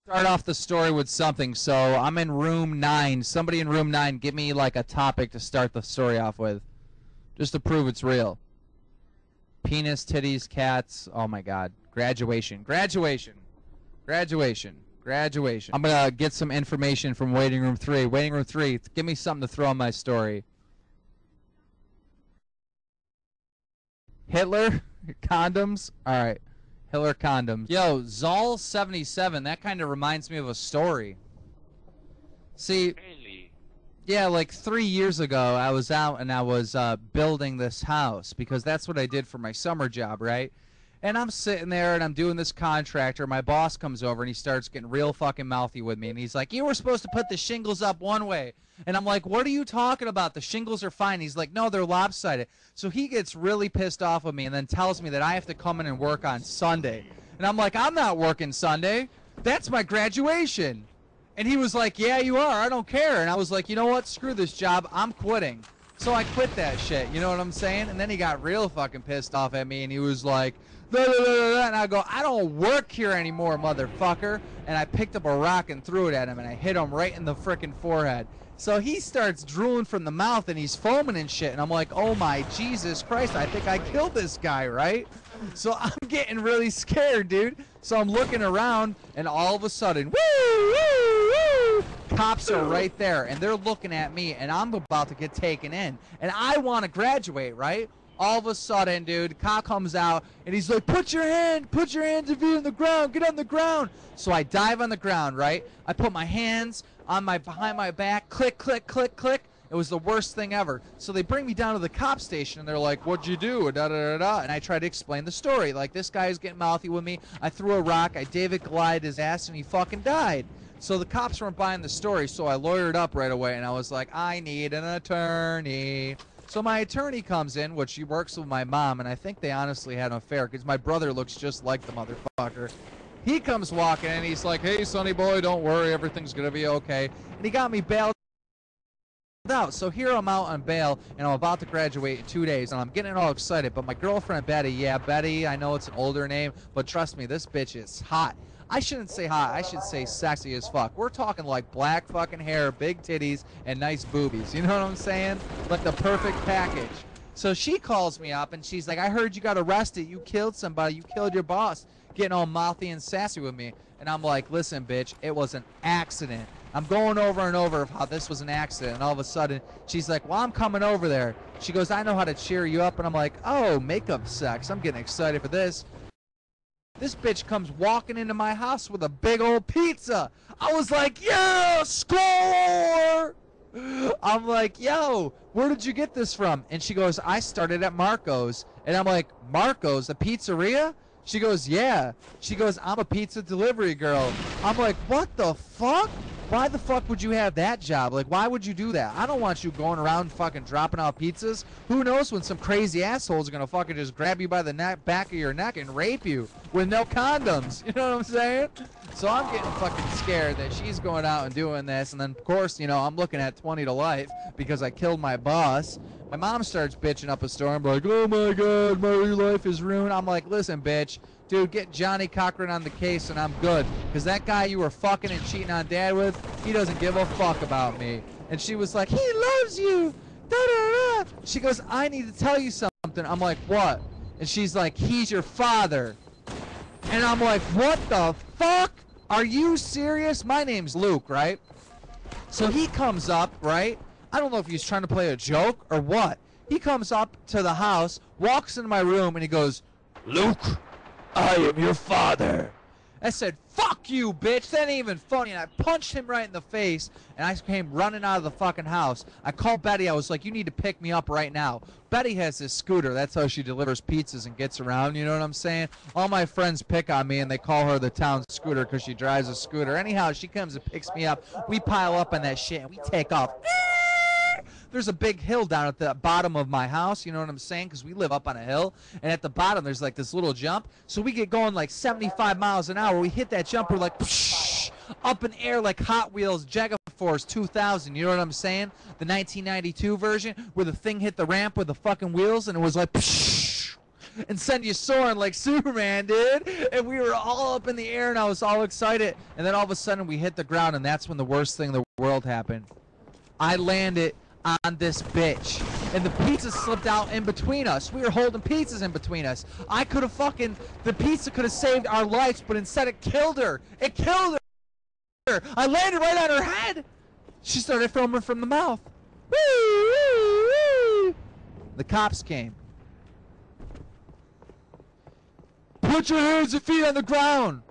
Start off the story with something. So I'm in room 9. Somebody in room 9, give me like a topic to start the story off with. Just to prove it's real. Penis, titties, cats. Oh my god. Graduation. Graduation. Graduation. Graduation. I'm going to get some information from waiting room 3. Waiting room 3, give me something to throw on my story. Hitler? Condoms? Alright. Hitler condoms. Yo, Zol77, that kind of reminds me of a story. See, Really? yeah, like 3 years ago, I was out and I was building this house because that's what I did for my summer job, right? And I'm sitting there and I'm doing this contractor. My boss comes over and he starts getting real fucking mouthy with me. And he's like, you were supposed to put the shingles up one way. And I'm like, what are you talking about? The shingles are fine. He's like, no, they're lopsided. So he gets really pissed off with me and then tells me that I have to come in and work on Sunday. And I'm like, I'm not working Sunday. That's my graduation. And he was like, yeah, you are. I don't care. And I was like, you know what? Screw this job. I'm quitting. So I quit that shit. You know what I'm saying? And then he got real fucking pissed off at me and he was like, blah, blah, blah, blah. And I go, I don't work here anymore, motherfucker. And I picked up a rock and threw it at him and I hit him right in the frickin' forehead. So he starts drooling from the mouth and he's foaming and shit. And I'm like, oh my Jesus Christ, I think I killed this guy, right? So I'm getting really scared, dude. So I'm looking around and all of a sudden, woo, woo, woo, cops are right there and they're looking at me and I'm about to get taken in. And I want to graduate, right? All of a sudden, dude, cop comes out and he's like, put your hands if you're on the ground, get on the ground. So I dive on the ground, right? I put my hands on behind my back, click, click, click, click. It was the worst thing ever. So they bring me down to the cop station and they're like, what'd you do? Da, da, da, da. And I try to explain the story. Like, this guy is getting mouthy with me. I threw a rock, I David Goliath his ass, and he fucking died. So the cops weren't buying the story, so I lawyered up right away and I was like, I need an attorney. So my attorney comes in, which she works with my mom, and I think they honestly had an affair because my brother looks just like the motherfucker. He comes walking and he's like, hey, sonny boy, don't worry, everything's going to be okay. And he got me bailed out. So here I'm out on bail, and I'm about to graduate in 2 days, and I'm getting all excited. But my girlfriend, Betty, yeah, Betty, I know it's an older name, but trust me, this bitch is hot. I shouldn't say hot, I should say sexy as fuck. We're talking like black fucking hair, big titties, and nice boobies. You know what I'm saying? Like the perfect package. So she calls me up, and she's like, I heard you got arrested. You killed somebody. You killed your boss. Getting all mouthy and sassy with me. And I'm like, listen, bitch, it was an accident. I'm going over and over of how this was an accident. And all of a sudden, she's like, well, I'm coming over there. She goes, I know how to cheer you up. And I'm like, oh, makeup sex. I'm getting excited for this. This bitch comes walking into my house with a big old pizza. I was like, yeah, score! I'm like, yo, where did you get this from? And she goes, I started at Marco's. And I'm like, Marco's, a pizzeria? She goes, yeah. She goes, I'm a pizza delivery girl. I'm like, what the fuck? Why the fuck would you have that job? Like, why would you do that? I don't want you going around fucking dropping out pizzas. Who knows when some crazy asshole's gonna fucking just grab you by the back of your neck and rape you with no condoms. You know what I'm saying? So I'm getting fucking scared that she's going out and doing this. And then, of course, you know, I'm looking at 20 to life because I killed my boss. My mom starts bitching up a storm, like, oh my god, my life is ruined. I'm like, listen, bitch, dude, get Johnny Cochran on the case and I'm good. Because that guy you were fucking and cheating on dad with, he doesn't give a fuck about me. And she was like, he loves you. Da, da, da. She goes, I need to tell you something. I'm like, what? And she's like, he's your father. And I'm like, what the fuck? Are you serious? My name's Luke, right? So he comes up, right? I don't know if he's trying to play a joke or what. He comes up to the house, walks into my room, and he goes, Luke, I am your father. I said, fuck you, bitch. That ain't even funny. And I punched him right in the face, and I came running out of the fucking house. I called Betty. I was like, you need to pick me up right now. Betty has this scooter. That's how she delivers pizzas and gets around. You know what I'm saying? All my friends pick on me, and they call her the town scooter because she drives a scooter. Anyhow, she comes and picks me up. We pile up on that shit, and we take off. There's a big hill down at the bottom of my house, you know what I'm saying? Because we live up on a hill, and at the bottom there's like this little jump. So we get going like 75 miles an hour. We hit that jump, we're like psh, up in air like Hot Wheels Force 2000. You know what I'm saying? The 1992 version where the thing hit the ramp with the fucking wheels, and it was like psh. and send you soaring like Superman, dude. And we were all up in the air, and I was all excited. And then all of a sudden, we hit the ground, and that's when the worst thing in the world happened. I landed on this bitch, and the pizza slipped out in between us. We were holding pizzas in between us. The pizza could have saved our lives, but instead it killed her. It killed her. I landed right on her head. She started filming from the mouth. Woo, woo, woo. The cops came. Put your hands and feet on the ground.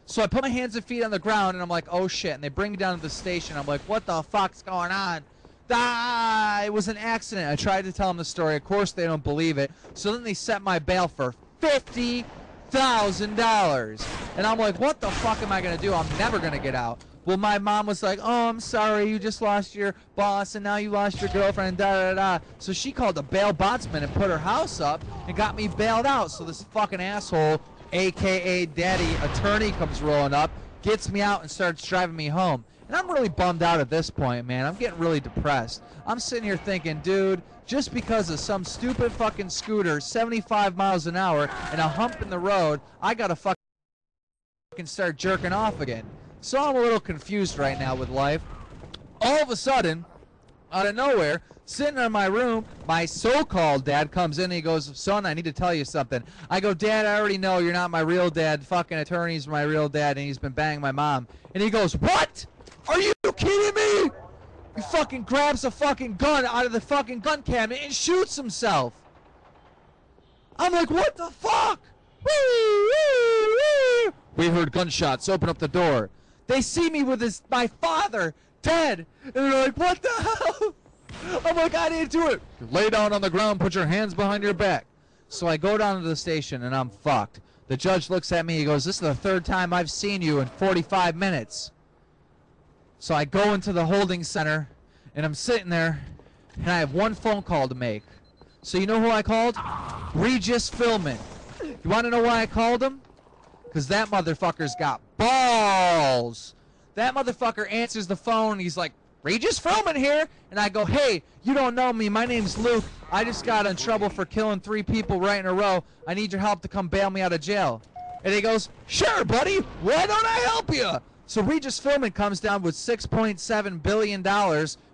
So I put my hands and feet on the ground, and I'm like, oh shit. And they bring me down to the station. I'm like, what the fuck's going on? It was an accident. I tried to tell them the story. Of course, they don't believe it. So then they set my bail for $50,000. And I'm like, what the fuck am I going to do? I'm never going to get out. Well, my mom was like, oh, I'm sorry. You just lost your boss, and now you lost your girlfriend, da-da-da. So she called a bail bondsman and put her house up and got me bailed out. So this fucking asshole, a.k.a. daddy attorney, comes rolling up, gets me out, and starts driving me home. And I'm really bummed out at this point, man. I'm getting really depressed. I'm sitting here thinking, dude, just because of some stupid fucking scooter, 75 miles an hour, and a hump in the road, I gotta fucking start jerking off again. So I'm a little confused right now with life. All of a sudden, out of nowhere, sitting in my room, my so-called dad comes in and he goes, son, I need to tell you something. I go, Dad, I already know you're not my real dad. Fucking attorney's my real dad, and he's been banging my mom. And he goes, what? Are you kidding me? He fucking grabs a fucking gun out of the fucking gun cabinet and shoots himself. I'm like, what the fuck? We heard gunshots. Open up the door. They see me with my father dead, and they're like, what the hell? I'm like, I didn't do it. Lay down on the ground, put your hands behind your back. So I go down to the station, and I'm fucked. The judge looks at me, he goes, this is the third time I've seen you in 45 minutes. So I go into the holding center, and I'm sitting there, and I have one phone call to make. So you know who I called? Regis Philbin. You want to know why I called him? Because that motherfucker's got balls. That motherfucker answers the phone, and he's like, Regis Philbin here. And I go, hey, you don't know me. My name's Luke. I just got in trouble for killing 3 people right in a row. I need your help to come bail me out of jail. And he goes, sure, buddy. Why don't I help you? So Regis Philbin comes down with $6.7 billion,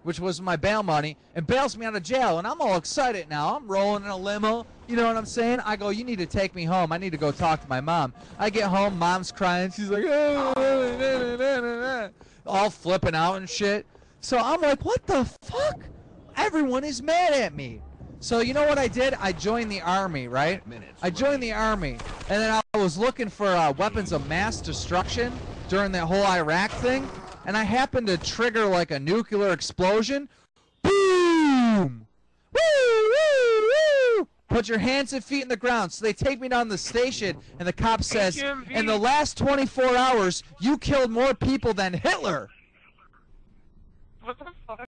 which was my bail money, and bails me out of jail. And I'm all excited now. I'm rolling in a limo. You know what I'm saying? I go, you need to take me home. I need to go talk to my mom. I get home. Mom's crying. She's like, all flipping out and shit. So I'm like, what the fuck? Everyone is mad at me. So you know what I did? I joined the army, right? I joined the army, and then I was looking for weapons of mass destruction during that whole Iraq thing, and I happened to trigger like a nuclear explosion. Boom! Woo! Woo! Woo! Put your hands and feet in the ground. So they take me down the station, and the cop says, in the last 24 hours, you killed more people than Hitler. What the fuck?